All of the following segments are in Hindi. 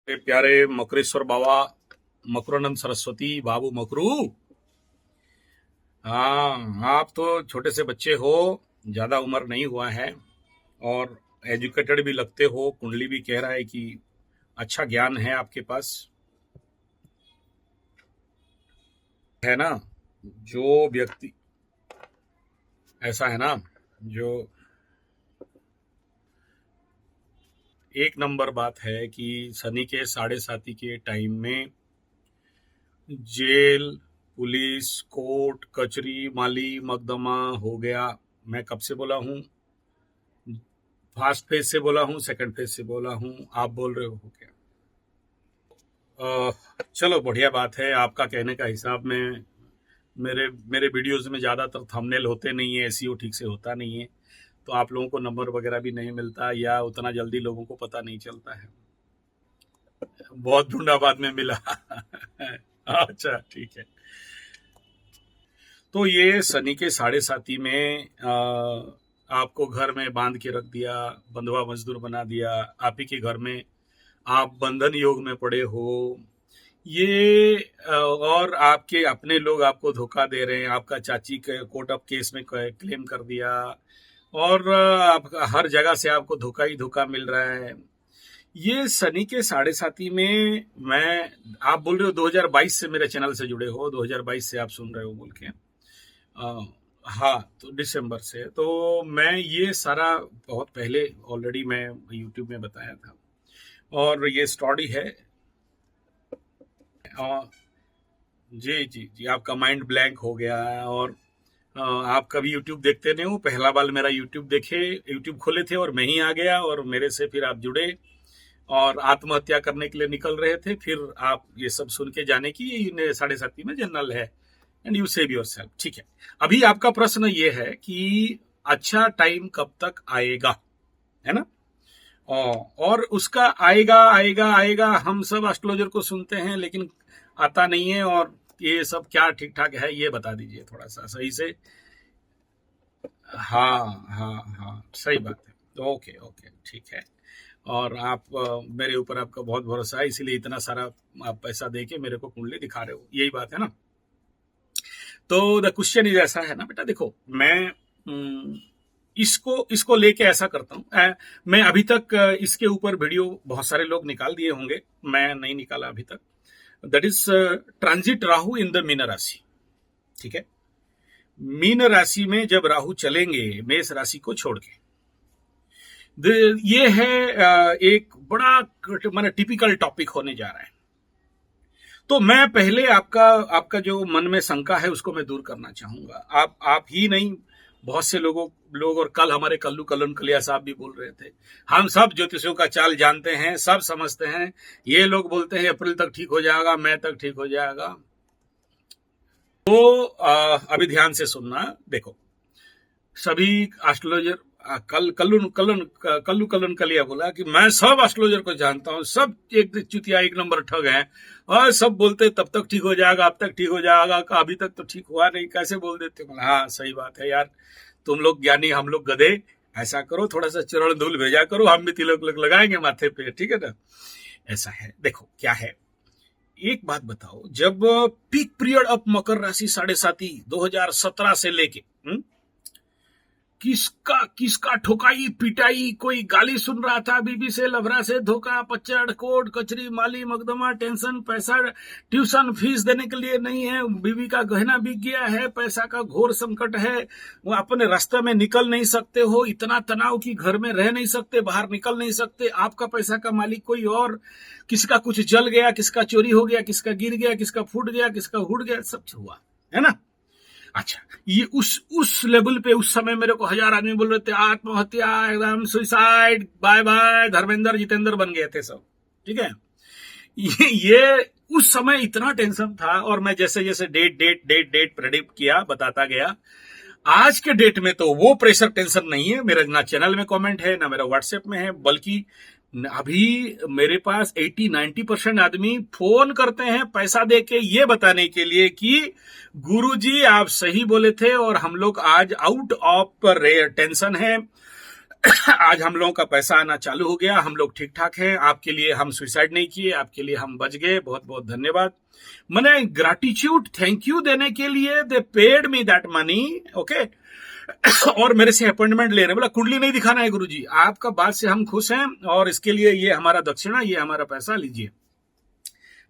प्यारे मकरेश्वर बाबा, मकरानंद सरस्वती बाबू मकरू। हाँ, आप तो छोटे से बच्चे हो, ज्यादा उम्र नहीं हुआ है और एजुकेटेड भी लगते हो। कुंडली भी कह रहा है कि अच्छा ज्ञान है आपके पास, है ना। जो व्यक्ति ऐसा है ना, जो एक नंबर बात है कि शनि के साढ़े साती के टाइम में जेल, पुलिस, कोर्ट कचहरी, माली मकदमा हो गया। मैं कब से बोला हूँ, फर्स्ट फेज से बोला हूँ, सेकंड फेज से बोला हूँ, आप बोल रहे हो क्या? चलो बढ़िया बात है, आपका कहने का हिसाब में मेरे मेरे वीडियोस में ज़्यादातर थंबनेल होते नहीं है, एसईओ ठीक से होता नहीं है, तो आप लोगों को नंबर वगैरह भी नहीं मिलता या उतना जल्दी लोगों को पता नहीं चलता है। बहुत ढूंढा, बाद में मिला। अच्छा ठीक है। तो ये शनि के साढ़े साती में आपको घर में बांध के रख दिया, बंधुआ मजदूर बना दिया, आप ही के घर में आप बंधन योग में पड़े हो। ये और आपके अपने लोग आपको धोखा दे रहे हैं, आपका चाची के कोर्ट ऑफ केस में क्लेम कर दिया और आप हर जगह से आपको धोखा ही धोखा मिल रहा है। ये शनि के साढ़े साती में मैं, आप बोल रहे हो 2022 से मेरे चैनल से जुड़े हो, 2022 से आप सुन रहे हो बोल के। अ, हाँ, तो दिसंबर से तो मैं ये सारा बहुत पहले ऑलरेडी मैं यूट्यूब में बताया था और ये स्टोरी है। अ, जी जी जी, आपका माइंड ब्लैंक हो गया है और आप कभी यूट्यूब देखते नहीं हो। पहला बार मेरा यूट्यूब देखे, यूट्यूब खोले थे और मैं ही आ गया और मेरे से फिर आप जुड़े और आत्महत्या करने के लिए निकल रहे थे। फिर आप ये सब सुन के जाने की ये साढ़े साती में जनरल है and you save your self. ठीक है, अभी आपका प्रश्न ये है कि अच्छा टाइम कब तक आएगा, है ना। और उसका आएगा आएगा आएगा, हम सब एस्ट्रोलॉजर को सुनते हैं लेकिन आता नहीं है। और ये सब क्या ठीक ठाक है ये बता दीजिए थोड़ा सा सही से। हाँ हाँ हाँ, सही बात है। ओके ओके ठीक है। और आप मेरे ऊपर आपका बहुत भरोसा है, इसीलिए इतना सारा आप पैसा दे के मेरे को कुंडली दिखा रहे हो, यही बात है ना। तो द क्वेश्चन इज ऐसा है ना बेटा, देखो मैं इसको इसको लेके ऐसा करता हूँ। मैं अभी तक इसके ऊपर वीडियो बहुत सारे लोग निकाल दिए होंगे, मैं नहीं निकाला अभी तक। That is transit Rahu in the mean राशि। ठीक है, मीन राशि में जब राहु चलेंगे मेष राशि को छोड़ के, ये है एक बड़ा माने टिपिकल टॉपिक होने जा रहा है। तो मैं पहले आपका आपका जो मन में शंका है उसको मैं दूर करना चाहूंगा। आप ही नहीं, बहुत से लोग और कल हमारे कल्लू कलन कलिया साहब भी बोल रहे थे, हम सब ज्योतिषियों का चाल जानते हैं, सब समझते हैं। ये लोग बोलते हैं अप्रैल तक ठीक हो जाएगा, मई तक ठीक हो जाएगा। तो अभी ध्यान से सुनना, देखो सभी एस्ट्रोलॉजर कल्लू कलन कलिया बोला कि मैं सब एस्ट्रोलॉजर को जानता हूं, सब एक चुतिया एक नंबर ठग हैं और सब बोलते तब तक ठीक हो जाएगा, अब तक ठीक हो जाएगा, अभी तक तो ठीक हुआ नहीं, कैसे बोल देते। बोला हाँ सही बात है यार, तुम लोग ज्ञानी हम लोग गधे। ऐसा करो, थोड़ा सा चरण धूल भेजा करो, हम भी तिलक लगाएंगे माथे पे, ठीक है ना। ऐसा है, देखो क्या है। एक बात बताओ, जब पीक पीरियड ऑफ मकर राशि साढ़े साती 2017 से लेके किसका किसका ठोकाई पिटाई, कोई गाली सुन रहा था, बीबी से लफड़ा से धोखा, पचड़ कोर्ट कचरी माली मकदमा, टेंशन, पैसा ट्यूशन फीस देने के लिए नहीं है, बीबी का गहना बिक गया है, पैसा का घोर संकट है, वो अपने रास्ते में निकल नहीं सकते हो, इतना तनाव कि घर में रह नहीं सकते, बाहर निकल नहीं सकते, आपका पैसा का मालिक कोई और, किसका कुछ जल गया, किसका चोरी हो गया, किसका गिर गया, किसका फूट गया, किसका हुड़ गया, सब हुआ है ना। अच्छा, ये उस लेवल पे उस समय मेरे को 1000 आदमी बोल रहे थे आत्महत्या, एकदम suicide, bye bye, Dharmendra Jitendra बन गए थे सब। ठीक है, ये उस समय इतना टेंशन था और मैं जैसे जैसे date date date date predict किया, बताता गया। आज के डेट में तो वो प्रेशर टेंशन नहीं है, मेरा ना चैनल में कमेंट है ना मेरा व्हाट्सएप में है, बल्कि अभी मेरे पास 80-90% आदमी फोन करते हैं पैसा देके ये बताने के लिए कि गुरुजी आप सही बोले थे और हम लोग आज आउट ऑफ टेंशन है, आज हम लोगों का पैसा आना चालू हो गया, हम लोग ठीक ठाक हैं। आपके लिए हम सुसाइड नहीं किए, आपके लिए हम बच गए। बहुत बहुत धन्यवाद। मैंने ग्रैटिट्यूड थैंक यू देने के लिए दे paid me that money, okay. और मेरे से अपॉइंटमेंट ले रहे, बोला कुंडली नहीं दिखाना है गुरुजी, आपका बात से हम खुश हैं और इसके लिए ये हमारा दक्षिणा, ये हमारा पैसा लीजिए।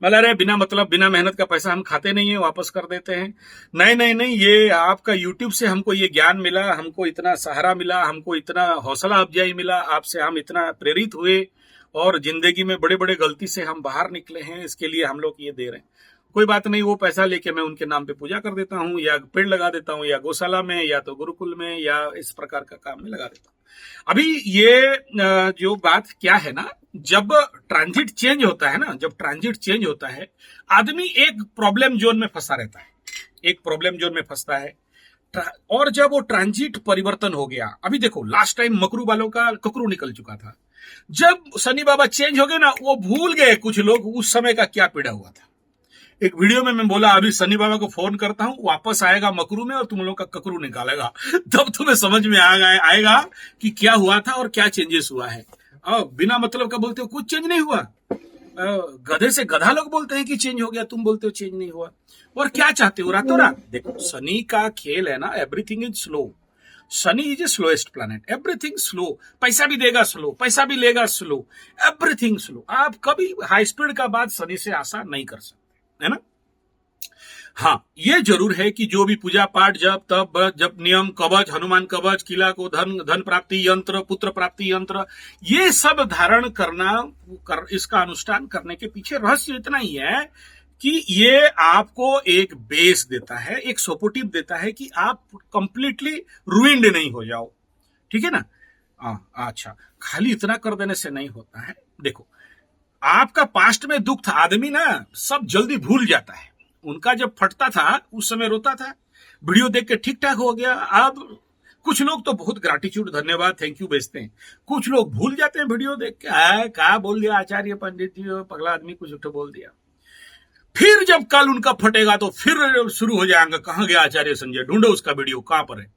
मतलब अरे बिना मतलब बिना मेहनत का पैसा हम खाते नहीं है, वापस कर देते हैं। नहीं नहीं नहीं, ये आपका यूट्यूब से हमको ये ज्ञान मिला, हमको इतना सहारा मिला, हमको इतना हौसला अफजाई मिला, आपसे हम इतना प्रेरित हुए और जिंदगी में बड़े बड़े गलती से हम बाहर निकले हैं, इसके लिए हम लोग ये दे रहे हैं। कोई बात नहीं, वो पैसा लेके मैं उनके नाम पे पूजा कर देता हूँ, या पेड़ लगा देता हूँ, या गौशाला में, या तो गुरुकुल में, या इस प्रकार का काम में लगा देता हूँ। अभी ये जो बात क्या है ना, जब ट्रांजिट चेंज होता है ना, जब ट्रांजिट चेंज होता है, आदमी एक प्रॉब्लम जोन में फंसा रहता है, एक प्रॉब्लम जोन में फंसता है। और जब वो ट्रांजिट परिवर्तन हो गया, अभी देखो लास्ट टाइम मकरू वालों का ककरू निकल चुका था, जब शनि बाबा चेंज हो गए ना, वो भूल गए कुछ लोग उस समय का क्या पीड़ा हुआ था। एक वीडियो में मैं बोला अभी शनि बाबा को फोन करता हूं, वापस आएगा मकरू में और तुम लोग का ककरू निकालेगा, तब तुम्हें समझ में आएगा कि क्या हुआ था और क्या चेंजेस हुआ है। बिना मतलब का बोलते हो कुछ चेंज नहीं हुआ, गधे से गधा लोग बोलते हैं कि चेंज हो गया, तुम बोलते हो चेंज नहीं हुआ। और क्या चाहते हो रातों रात? देखो शनि का खेल है ना, everything is slow. Shani is a slowest planet, everything slow. पैसा भी देगा स्लो, पैसा भी लेगा स्लो, एवरीथिंग स्लो। आप कभी हाई स्पीड का बात शनि से आशा नहीं कर सकते, है ना। हाँ, ये जरूर है कि जो भी पूजा पाठ जब तब जब नियम कवच, हनुमान कवच, किला को धन प्राप्ति यंत्र, पुत्र प्राप्ति यंत्र, ये सब धारण करना, इसका अनुष्ठान करने के पीछे रहस्य इतना ही है कि ये आपको एक बेस देता है, एक सपोर्टिव देता है कि आप कंप्लीटली रुइंड नहीं हो जाओ, ठीक है ना। अच्छा, खाली इतना कर देने से नहीं होता है। देखो आपका पास्ट में दुख था, आदमी ना सब जल्दी भूल जाता है। उनका जब फटता था उस समय रोता था, वीडियो देख के ठीक ठाक हो गया। अब कुछ लोग तो बहुत ग्रैटिट्यूड धन्यवाद थैंक यू भेजते हैं, कुछ लोग भूल जाते हैं वीडियो देख के, क्या बोल दिया आचार्य पंडित जी, पगला आदमी कुछ उठो बोल दिया। फिर जब कल उनका फटेगा तो फिर शुरू हो जाएंगे, कहां गया आचार्य संजय, ढूंढो उसका वीडियो कहां पर है।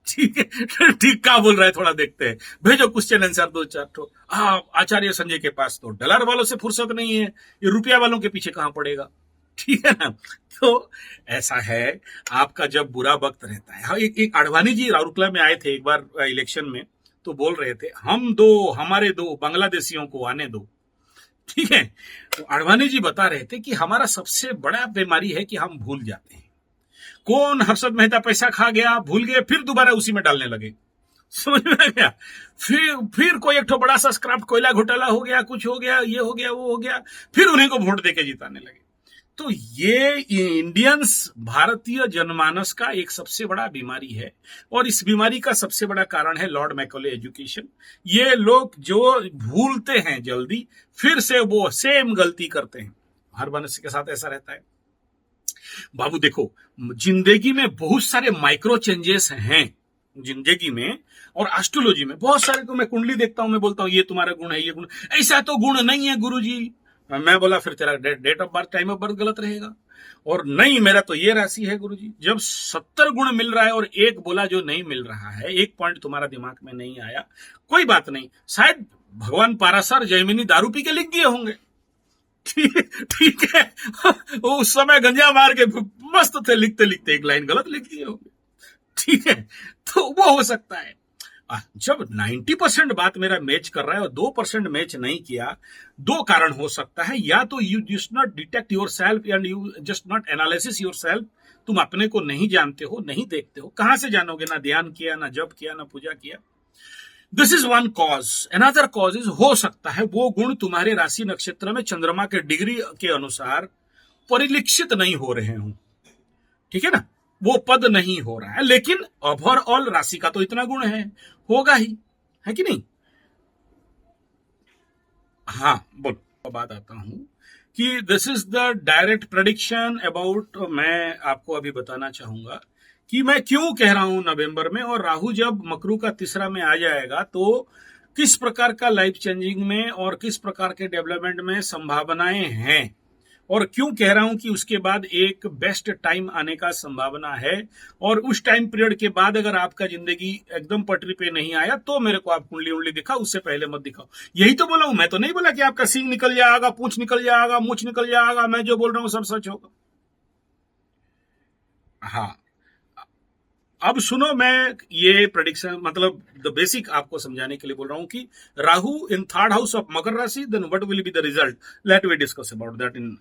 ठीक है, ठीक क्या बोल रहा है थोड़ा देखते हैं, भेजो क्वेश्चन आंसर 2-4 ठो। आचार्य संजय के पास तो डॉलर वालों से फुर्सत नहीं है, ये रुपया वालों के पीछे कहां पड़ेगा, ठीक है ना। तो ऐसा है, आपका जब बुरा वक्त रहता है। एक आडवाणी जी राउरकेला में आए थे एक बार इलेक्शन में, तो बोल रहे थे हम दो, हमारे दो बांग्लादेशियों को आने दो, ठीक है। तो आडवाणी जी बता रहे थे कि हमारा सबसे बड़ा बीमारी है कि हम भूल जाते हैं। कौन हर्षद मेहता पैसा खा गया, भूल गए, फिर दोबारा उसी में डालने लगे, समझ में आ गया। फिर कोई एक तो बड़ा सा स्क्रैप कोयला घोटाला हो गया, कुछ हो गया, ये हो गया, वो हो गया, फिर उन्हीं को वोट देके जिताने लगे। तो ये इंडियंस, भारतीय जनमानस का एक सबसे बड़ा बीमारी है, और इस बीमारी का सबसे बड़ा कारण है लॉर्ड मैकॉले एजुकेशन। ये लोग जो भूलते हैं जल्दी, फिर से वो सेम गलती करते हैं, हर मनुष्य के साथ ऐसा रहता है। बाबू देखो, जिंदगी में बहुत सारे माइक्रो चेंजेस हैं जिंदगी में, और एस्ट्रोलॉजी में बहुत सारे। को मैं कुंडली देखता हूं, मैं बोलता हूं ये तुम्हारा गुण है, ये गुण, ऐसा तो गुण नहीं है गुरुजी। मैं बोला फिर तेरा date of birth, time of birth गलत रहेगा। और नहीं, मेरा तो ये राशि है गुरुजी। जब 70 गुण मिल रहा है और एक बोला जो नहीं मिल रहा है, एक पॉइंट तुम्हारा दिमाग में नहीं आया, कोई बात नहीं, शायद भगवान पारासर जयमिनी दारू पी के लिख दिए होंगे, ठीक है। उस समय गंजा मार के मस्त थे, लिखते लिखते एक लाइन गलत लिख दिए होंगे, ठीक है। तो वो हो सकता है। जब 90% बात मेरा मैच कर रहा है और 2% मैच नहीं किया, दो कारण हो सकता है। या तो you just not detect your self and you just not analysis your self, तुम अपने को नहीं जानते हो, नहीं देखते हो। कहां से जानोगे, ना ध्यान किया, ना जप किया, ना पूजा किया। This is one cause. Another cause is, हो सकता है वो गुण तुम्हारे राशि नक्षत्र में चंद्रमा के डिग्री के अनुसार परिलक्षित नहीं हो रहे हो, ठीक है ना, वो पद नहीं हो रहा है, लेकिन ओवरऑल राशि का तो इतना गुण है, होगा ही, है कि नहीं। हाँ बोलो, बात आता हूं कि this is the direct prediction about, मैं आपको अभी बताना चाहूंगा कि मैं क्यों कह रहा हूं नवंबर में, और राहु जब मकरू का तीसरा में आ जाएगा तो किस प्रकार का लाइफ चेंजिंग में और किस प्रकार के डेवलपमेंट में संभावनाएं हैं, और क्यों कह रहा हूं कि उसके बाद एक बेस्ट टाइम आने का संभावना है, और उस टाइम पीरियड के बाद अगर आपका जिंदगी एकदम पटरी पे नहीं आया तो मेरे को आप कुंडली उंडली दिखाओ, उससे पहले मत दिखाओ। यही तो बोला हूं, मैं तो नहीं बोला कि आपका सींग निकल जाएगा, पूंछ निकल जाएगा, मूछ निकल जाएगा, मैं जो बोल रहा हूं सब सच होगा। हाँ, अब सुनो, मैं ये प्रेडिक्शन मतलब द बेसिक आपको समझाने के लिए बोल रहा हूं कि Rahu in third house of Makar राशि, then what will be the result, let we discuss about that in